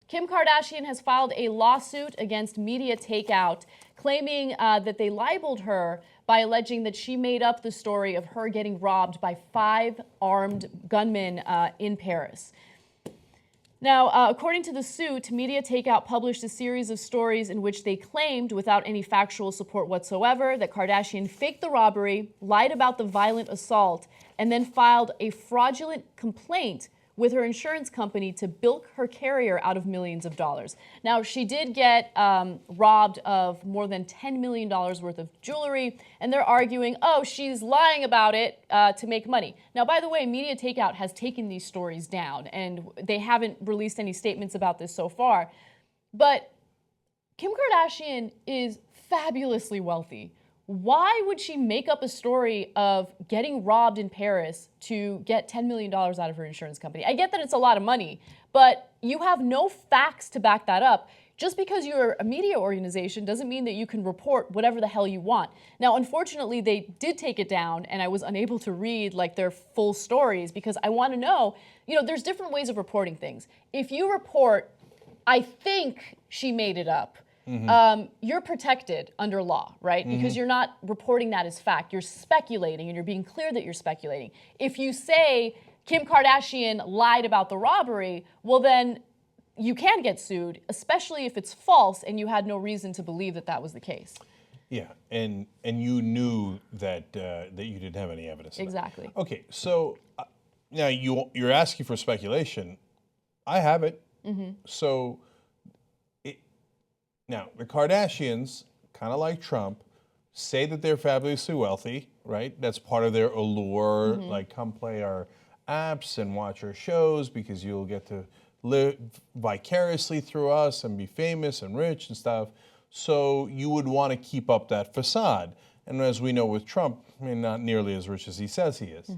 Kim Kardashian has filed a lawsuit against Media Takeout, claiming that they libeled her by alleging that she made up the story of her getting robbed by 5 armed gunmen in Paris. Now, according to the suit, Media Takeout published a series of stories in which they claimed, without any factual support whatsoever, that Kardashian faked the robbery, lied about the violent assault, and then filed a fraudulent complaint with her insurance company to bilk her carrier out of millions of dollars. Now, she did get robbed of more than $10 million worth of jewelry, and they're arguing, oh, she's lying about it to make money. Now, by the way, Media Takeout has taken these stories down, and they haven't released any statements about this so far. But Kim Kardashian is fabulously wealthy. Why would she make up a story of getting robbed in Paris to get $10 million out of her insurance company? I get that it's a lot of money, but you have no facts to back that up. Just because you're a media organization doesn't mean that you can report whatever the hell you want. Now, unfortunately, they did take it down, and I was unable to read their full stories because I want to know, there's different ways of reporting things. If you report, I think she made it up, you're protected under law, right? Because you're not reporting that as fact. You're speculating, and you're being clear that you're speculating. If you say Kim Kardashian lied about the robbery, well, then you can get sued, especially if it's false and you had no reason to believe that that was the case. Yeah, and you knew that that you didn't have any evidence of Exactly. that. Okay, so now you're asking for speculation. I have it. So now, the Kardashians, kind of like Trump, say that they're fabulously wealthy, right? That's part of their allure, like come play our apps and watch our shows because you'll get to live vicariously through us and be famous and rich and stuff. So you would want to keep up that facade. And as we know with Trump, not nearly as rich as he says he is.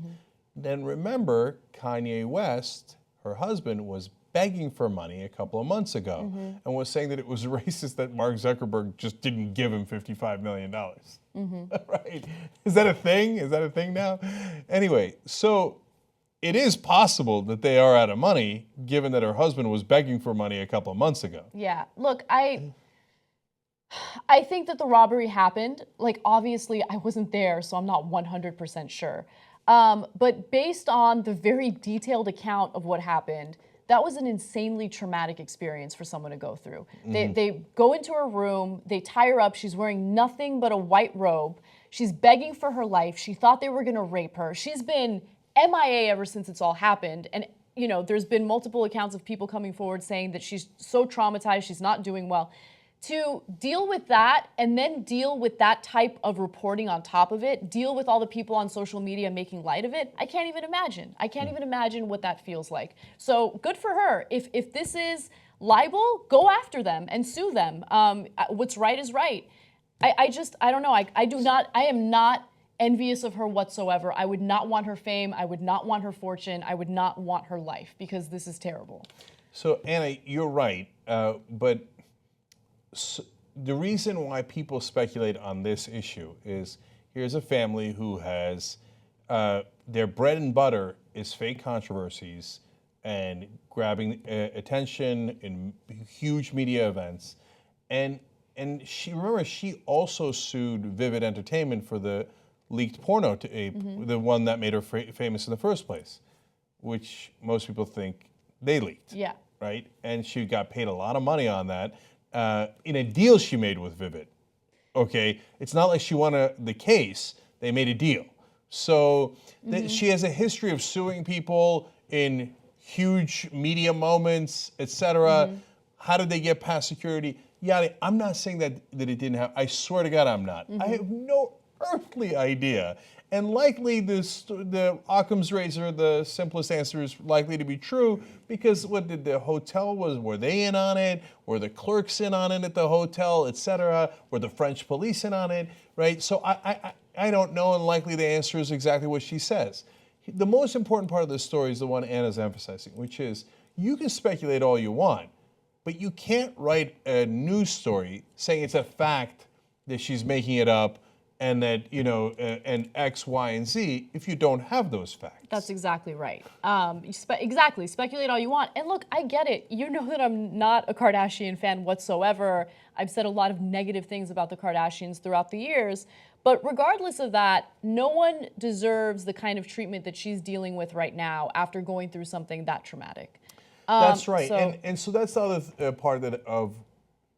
Then remember, Kanye West, her husband, was begging for money a couple of months ago and was saying that it was racist that Mark Zuckerberg just didn't give him $55 million. Right? Is that a thing? Is that a thing now? Anyway, so it is possible that they are out of money, given that her husband was begging for money a couple of months ago. Yeah. Look, I think that the robbery happened. Obviously, I wasn't there, so I'm not 100% sure. But based on the very detailed account of what happened, that was an insanely traumatic experience for someone to go through. They go into her room, they tie her up, she's wearing nothing but a white robe, she's begging for her life, she thought they were gonna rape her. She's been MIA ever since it's all happened, and there's been multiple accounts of people coming forward saying that she's so traumatized, she's not doing well. To deal with that and then deal with that type of reporting on top of it, deal with all the people on social media making light of it, I can't even imagine. I can't even imagine what that feels like. So good for her. If this is libel, go after them and sue them. What's right is right. I don't know. I am not envious of her whatsoever. I would not want her fame. I would not want her fortune. I would not want her life because this is terrible. So Anna, you're right, but so the reason why people speculate on this issue is here's a family who has their bread and butter is fake controversies and grabbing attention in huge media events, and she also sued Vivid Entertainment for the leaked porno tape, the one that made her famous in the first place, which most people think they leaked. Yeah. Right, and she got paid a lot of money on that. In a deal she made with Vivid. Okay, it's not like she won the case, they made a deal. So she has a history of suing people in huge media moments, etc. How did they get past security? Yeah, I'm not saying that it didn't happen. I swear to God I'm not. I have no earthly idea. And likely the Occam's razor, the simplest answer is likely to be true because what did the hotel were they in on it? Were the clerks in on it at the hotel, etc.? Were the French police in on it, right? So I don't know, and likely the answer is exactly what she says. The most important part of this story is the one Anna's emphasizing, which is you can speculate all you want, but you can't write a news story saying it's a fact that she's making it up and that, and X, Y, and Z if you don't have those facts. That's exactly right. Exactly. Speculate all you want. And look, I get it. You know that I'm not a Kardashian fan whatsoever. I've said a lot of negative things about the Kardashians throughout the years. But regardless of that, no one deserves the kind of treatment that she's dealing with right now after going through something that traumatic. That's right. And so that's the other part of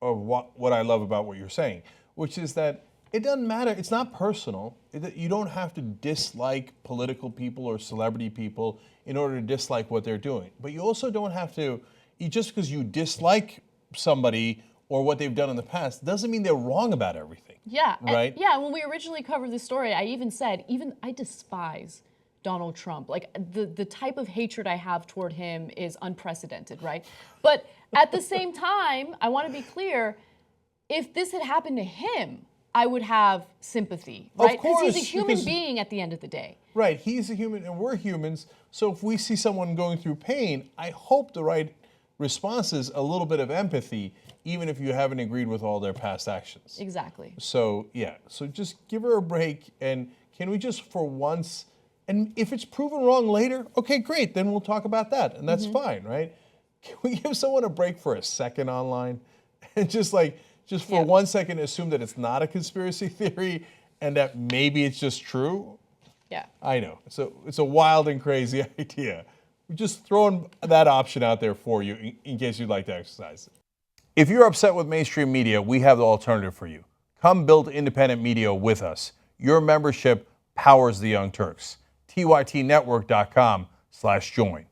what I love about what you're saying, which is that it doesn't matter. It's not personal. You don't have to dislike political people or celebrity people in order to dislike what they're doing. But you also don't have to, just because you dislike somebody or what they've done in the past, doesn't mean they're wrong about everything. Yeah. Right? And when we originally covered this story, I even said, I despise Donald Trump. Like the type of hatred I have toward him is unprecedented, right? But at the same time, I want to be clear, if this had happened to him, I would have sympathy, right? Of course, because he's a human being at the end of the day. Right, he's a human and we're humans. So if we see someone going through pain, I hope the right response is a little bit of empathy, even if you haven't agreed with all their past actions. Exactly. So yeah, so just give her a break, and can we just for once, and if it's proven wrong later, okay, great, then we'll talk about that, and that's fine, right? Can we give someone a break for a second online and just for 1 second assume that it's not a conspiracy theory and that maybe it's just true? Yeah. I know. So it's a wild and crazy idea. We're just throwing that option out there for you in case you'd like to exercise it. If you're upset with mainstream media, we have the alternative for you. Come build independent media with us. Your membership powers the Young Turks. tytnetwork.com/join.